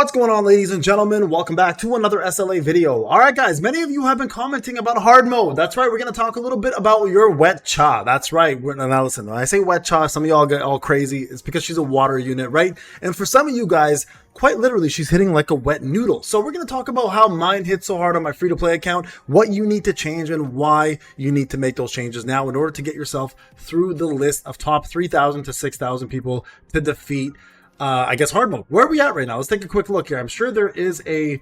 What's going on, ladies and gentlemen? Welcome back to another SLA video. Alright guys, many of you have been commenting about hard mode. That's right, we're going to talk a little bit about your wet cha. That's right. Now listen, when I say wet cha, some of y'all get all crazy. It's because she's a water unit, right? And for some of you guys, quite literally, she's hitting like a wet noodle. So we're going to talk about how mine hit so hard on my free-to-play account, what you need to change, and why you need to make those changes now in order to get yourself through the list of top 3,000 to 6,000 people to defeat I guess hard mode. Where are we at right now? Let's take a quick look here. I'm sure there is a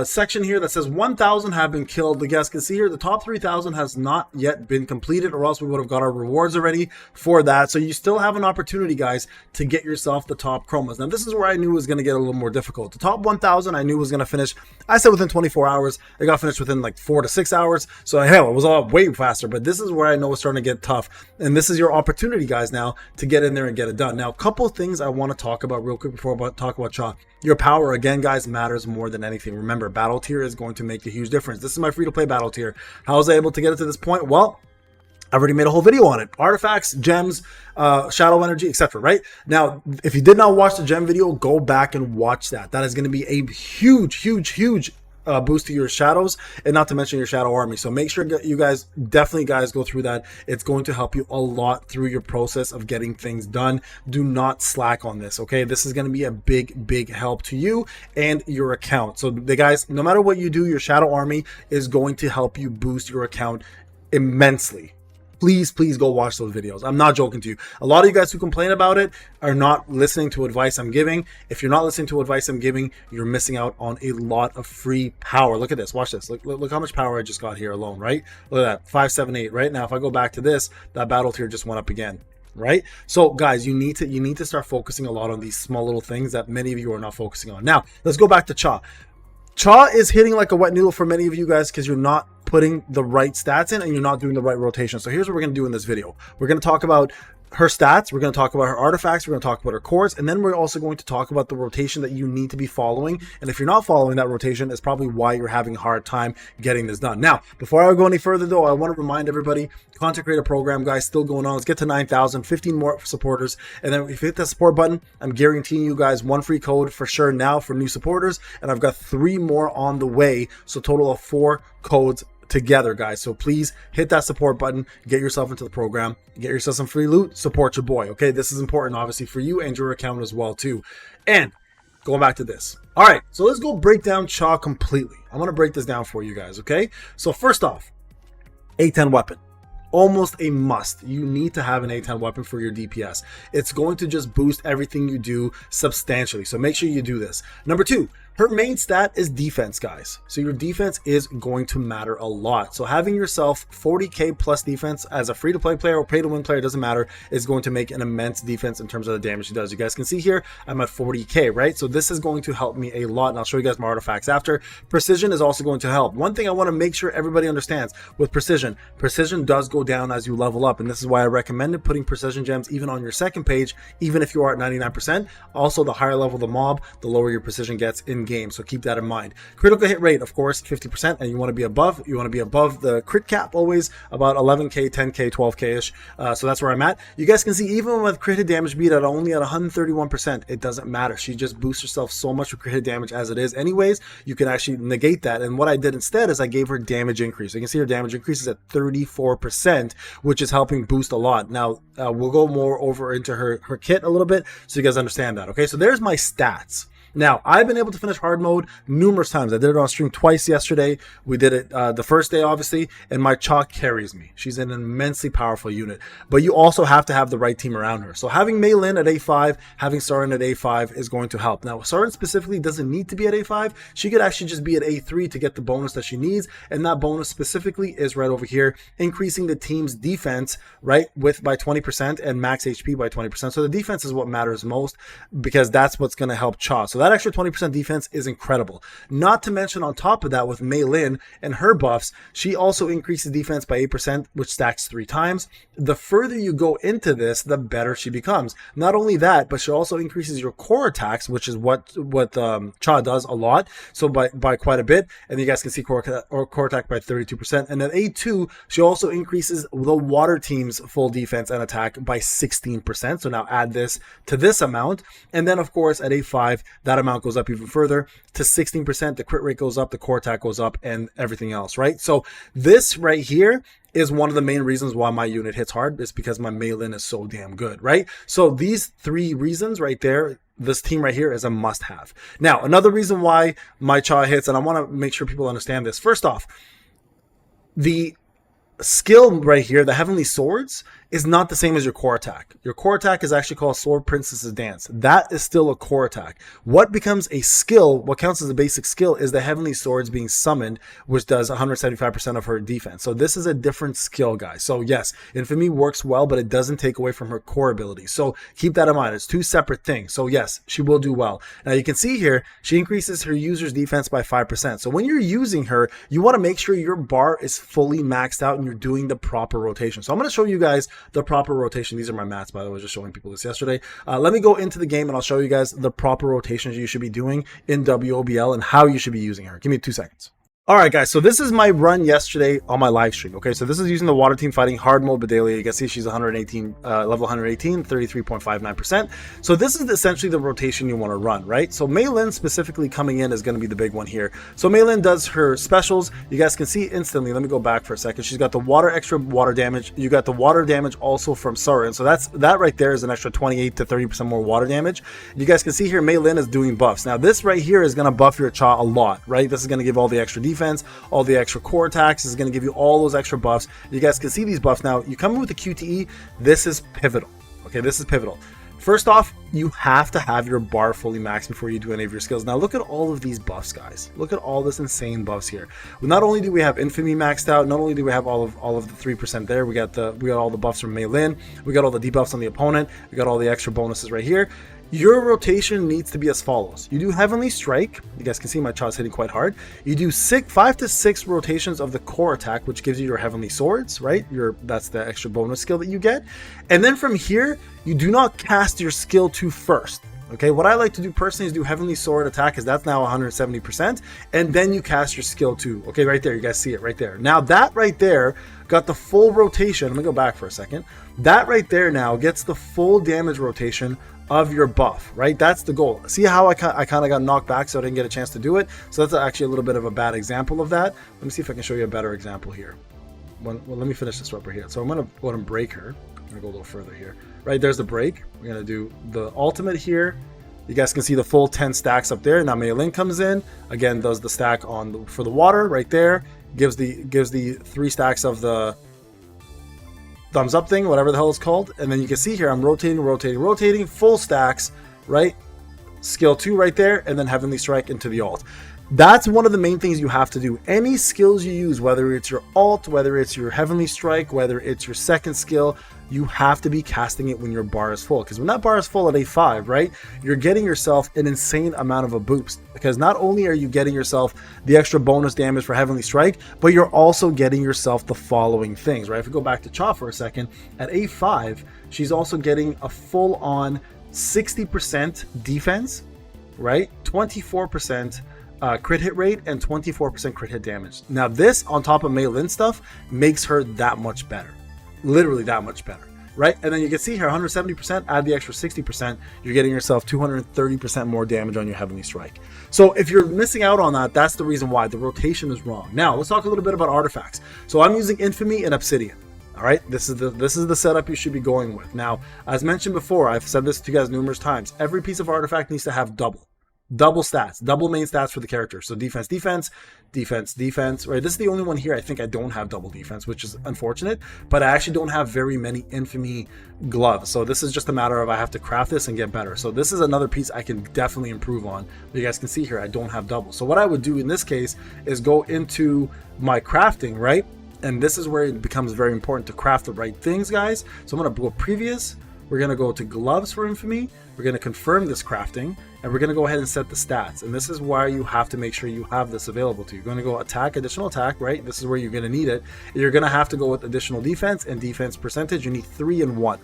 section here that says 1,000 have been killed. You guys can see here the top 3,000 has not yet been completed, or else we would have got our rewards already for that. So you still have an opportunity, guys, to get yourself the top chromas. Now this is where I knew it was going to get a little more difficult. The top 1,000 I knew was going to finish, I said within 24 hours. It got finished within like 4 to 6 hours. So hell, it was all way faster, but this is where I know it's starting to get tough. And this is your opportunity, guys, now to get in there and get it done. Now, a couple of things I want to talk about real quick before I talk about Cha. Your power, again, guys, matters more than anything. Remember, battle tier is going to make a huge difference. This is my free-to-play battle tier. How was I able to get it to this point? Well, I've already made a whole video on it. Artifacts, gems, shadow energy, etc. Right? Now, if you did not watch the gem video, go back and watch that. That is going to be a huge boost to your shadows, and not to mention your shadow army. So make sure you guys definitely go through that. It's going to help you a lot through your process of getting things done. Do not slack on this, okay? This is going to be a big help to you and your account. So the guys, no matter what you do, your shadow army is going to help you boost your account immensely. Please go watch those videos. I'm not joking to you. A lot of you guys who complain about it are not listening to advice I'm giving. If you're not listening to advice I'm giving, you're missing out on a lot of free power. Look at this. Watch this. Look how much power I just got here alone, right? Look at that. 578. Right now, if I go back to this, that battle tier just went up again. Right? So guys, you need to start focusing a lot on these small little things that many of you are not focusing on. Now, let's go back to Cha. Cha is hitting like a wet noodle for many of you guys because you're not putting the right stats in and you're not doing the right rotation. So here's what we're going to do in this video. We're going to talk about her stats, we're going to talk about her artifacts, we're going to talk about her cores, and then we're also going to talk about the rotation that you need to be following. And if you're not following that rotation, it's probably why you're having a hard time getting this done. Now, before I go any further though, I want to remind everybody, content creator program, guys, still going on. Let's get to 9,000, 15 more supporters. And then if you hit that support button, I'm guaranteeing you guys one free code for sure now for new supporters. And I've got 3 more on the way. So total of 4 codes together, guys. So please hit that support button, get yourself into the program, get yourself some free loot, support your boy. Okay, this is important obviously for you and your account as well too. And going back to this, all right, so let's go break down Cha completely. I'm going to break this down for you guys. Okay, so first off, A10 weapon, almost a must. You need to have an A10 weapon for your DPS. It's going to just boost everything you do substantially, so make sure you do this. Number 2, her main stat is defense, guys. So your defense is going to matter a lot. So having yourself 40k plus defense as a free-to-play player or pay-to-win player, doesn't matter, is going to make an immense difference in terms of the damage she does. You guys can see here, I'm at 40k, right? So this is going to help me a lot, and I'll show you guys my artifacts after. Precision is also going to help. One thing I want to make sure everybody understands with precision does go down as you level up, and this is why I recommended putting precision gems even on your second page, even if you are at 99%. Also, the higher level the mob, the lower your precision gets in game, so keep that in mind. Critical hit rate, of course, 50%, and you want to be above the crit cap, always about 11k, 10k, 12k ish. So that's where I'm at. You guys can see even with crit hit damage beat at only at 131%, it doesn't matter. She just boosts herself so much with crit hit damage as it is anyways. You can actually negate that, and what I did instead is I gave her damage increase. You can see her damage increase is at 34%, which is helping boost a lot. Now we'll go more over into her kit a little bit so you guys understand that. Okay, so there's my stats. Now, I've been able to finish hard mode numerous times. I did it on stream twice yesterday. We did it the first day, obviously, and my Cha carries me. She's an immensely powerful unit, but you also have to have the right team around her. So having Mei Lin at A5, having Sarin at A5 is going to help. Now, Sarin specifically doesn't need to be at A5. She could actually just be at A3 to get the bonus that she needs, and that bonus specifically is right over here, increasing the team's defense, right, by 20% and max HP by 20%. So the defense is what matters most because that's what's going to help Cha. So that extra 20% defense is incredible. Not to mention on top of that with Mei Lin and her buffs, she also increases defense by 8%, which stacks 3 times. The further you go into this, the better she becomes. Not only that, but she also increases your core attacks, which is what Cha does a lot, so by quite a bit. And you guys can see core attack by 32%. And at A2, she also increases the water team's full defense and attack by 16%. So now add this to this amount. And then of course at A5, that amount goes up even further to 16%. The crit rate goes up, the core attack goes up, and everything else, right? So this right here is one of the main reasons why my unit hits hard, is because my Hae-In is so damn good, right? So these 3 reasons right there, this team right here is a must-have. Now, another reason why my Cha hits, and I want to make sure people understand this. First off, the skill right here, the Heavenly Swords, is not the same as your core attack. Your core attack is actually called Sword Princess's Dance. That is still a core attack. What becomes a skill, what counts as a basic skill, is the Heavenly Swords being summoned, which does 175% of her defense. So this is a different skill, guys. So yes, Infamy works well, but it doesn't take away from her core ability. So keep that in mind. It's 2 separate things. So yes, she will do well. Now you can see here, she increases her user's defense by 5%. So when you're using her, you want to make sure your bar is fully maxed out and you're doing the proper rotation. So I'm going to show you guys the proper rotation. These are my mats, by the way, just showing people this yesterday. Let me go into the game and I'll show you guys the proper rotations you should be doing in WOBL and how you should be using her. Give me 2 seconds. All right, guys, so this is my run yesterday on my live stream. Okay, so this is using the water team fighting hard mode Bedelia. You can see she's 118, level 118, 33.59%. So this is essentially the rotation you want to run, right? So Hae-In specifically coming in is going to be the big one here. So Hae-In does her specials. You guys can see instantly. Let me go back for a second. She's got the extra water damage. You got the water damage also from Surin. So that right there is an extra 28 to 30% more water damage. You guys can see here Hae-In is doing buffs. Now this right here is going to buff your Cha a lot, right? This is going to give all the extra defense, all the extra core attacks. Is going to give you all those extra buffs. You guys can see these buffs. Now you come in with the QTE. This is pivotal. Okay, this is pivotal. First off, you have to have your bar fully maxed before you do any of your skills. Now look at all of these buffs, guys. Look at all this insane buffs here. Not only do we have Infamy maxed out, not only do we have all of the 3% there, we got all the buffs from Hae-In, we got all the debuffs on the opponent, we got all the extra bonuses right here. Your rotation needs to be as follows. You do Heavenly Strike. You guys can see my Cha's hitting quite hard. You do 5 to 6 rotations of the core attack, which gives you your Heavenly Swords, right? That's the extra bonus skill that you get. And then from here, you do not cast your skill 2 first. Okay, what I like to do personally is do Heavenly Sword attack, because that's now 170%, and then you cast your skill 2. Okay, right there, you guys see it right there. Now that right there got the full rotation. Let me go back for a second. That right there now gets the full damage rotation of your buff, right? That's the goal. See how I kind of got knocked back, so I didn't get a chance to do it. So that's actually a little bit of a bad example of that. Let me see if I can show you a better example here. Well, let me finish this up right here. So I'm going to go ahead and break her. I'm going to go a little further here. Right, there's the break. We're going to do the ultimate here. You guys can see the full 10 stacks up there. Now Hae-In comes in, again, does the stack for the water right there. Gives the 3 stacks of the thumbs up thing, whatever the hell it's called. And then you can see here, I'm rotating, full stacks, right? Skill 2 right there, and then Heavenly Strike into the ult. That's one of the main things you have to do. Any skills you use, whether it's your ult, whether it's your Heavenly Strike, whether it's your second skill, you have to be casting it when your bar is full. Because when that bar is full at A5, right, you're getting yourself an insane amount of a boost. Because not only are you getting yourself the extra bonus damage for Heavenly Strike, but you're also getting yourself the following things, right? If we go back to Cha for a second, at A5, she's also getting a full-on 60% defense, right? 24% crit hit rate and 24% crit hit damage. Now this, on top of Hae-In stuff, makes her that much better. Literally that much better, right? And then you can see here 170%, add the extra 60%, you're getting yourself 230% more damage on your Heavenly Strike. So if you're missing out on that, that's the reason why the rotation is wrong. Now let's talk a little bit about artifacts. So I'm using Infamy and Obsidian. All right, this is the setup you should be going with. Now, as mentioned before, I've said this to you guys numerous times, every piece of artifact needs to have double stats, double main stats for the character. So defense, right? This is the only one here I think I don't have double defense, which is unfortunate, but I actually don't have very many Infamy gloves. So this is just a matter of I have to craft this and get better. So this is another piece I can definitely improve on. You guys can see here I don't have double. So what I would do in this case is go into my crafting, right? And this is where it becomes very important to craft the right things, guys. So I'm going to go previous. We're going to go to gloves for Infamy. We're going to confirm this crafting, and we're going to go ahead and set the stats. And this is why you have to make sure you have this available to you. You're going to go attack, additional attack, right? This is where you're going to need it. You're going to have to go with additional defense and defense percentage. You need 3 and 1.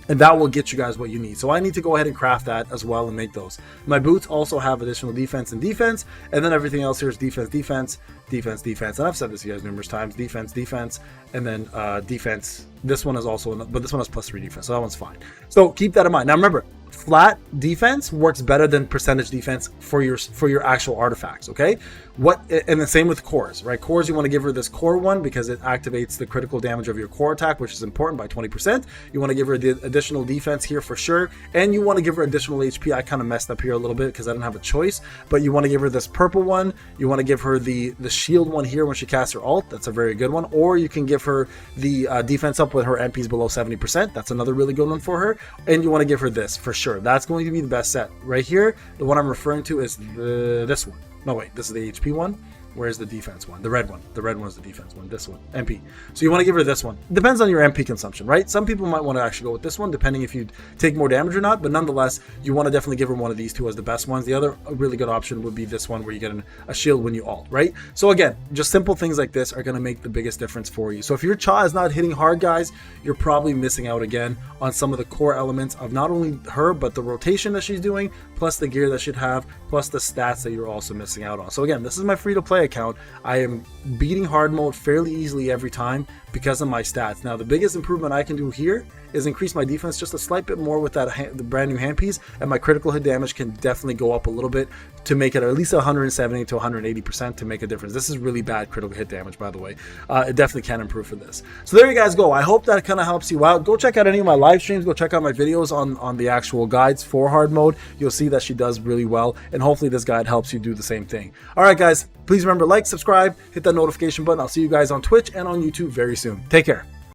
And that will get you guys what you need. So I need to go ahead and craft that as well and make those. My boots also have additional defense and defense. And then everything else here is defense. And I've said this to you guys numerous times. Defense. And then defense. This one is also, but this one has +3 defense. So that one's fine. So keep that in mind. Now remember, flat defense works better than percentage defense for your actual artifacts. Okay, and the same with cores, right? Cores, you want to give her this core one because it activates the critical damage of your core attack, which is important by 20%. You want to give her the additional defense here for sure, and you want to give her additional HP. I kind of messed up here a little bit because I didn't have a choice, but you want to give her this purple one. You want to give her the shield one here when she casts her ult. That's a very good one. Or you can give her the defense up with her MPs below 70%. That's another really good one for her. And you want to give her this for sure. That's going to be the best set right here. The one I'm referring to is this one. No, wait, this is the HP one. Where's the defense one? The red one. The red one is the defense one. This one, MP. So you want to give her this one. Depends on your MP consumption, right? Some people might want to actually go with this one, depending if you take more damage or not. But nonetheless, you want to definitely give her one of these two as the best ones. The other really good option would be this one, where you get a shield when you ult, right? So again, just simple things like this are going to make the biggest difference for you. So if your Cha is not hitting hard, guys, you're probably missing out again on some of the core elements of not only her, but the rotation that she's doing, plus the gear that she'd have, plus the stats that you're also missing out on. So again, this is my free-to-play account. I am beating hard mode fairly easily every time because of my stats. Now, the biggest improvement I can do here is increase my defense just a slight bit more with that the brand new handpiece, and my critical hit damage can definitely go up a little bit to make it at least 170 to 180% to make a difference. This is really bad critical hit damage, by the way. It definitely can improve for this. So there you guys go. I hope that kind of helps you out. Go check out any of my live streams. Go check out my videos on the actual guides for hard mode. You'll see that she does really well, and hopefully this guide helps you do the same thing. All right, guys, please remember, like, subscribe, hit that notification button. I'll see you guys on Twitch and on YouTube very soon. Take care.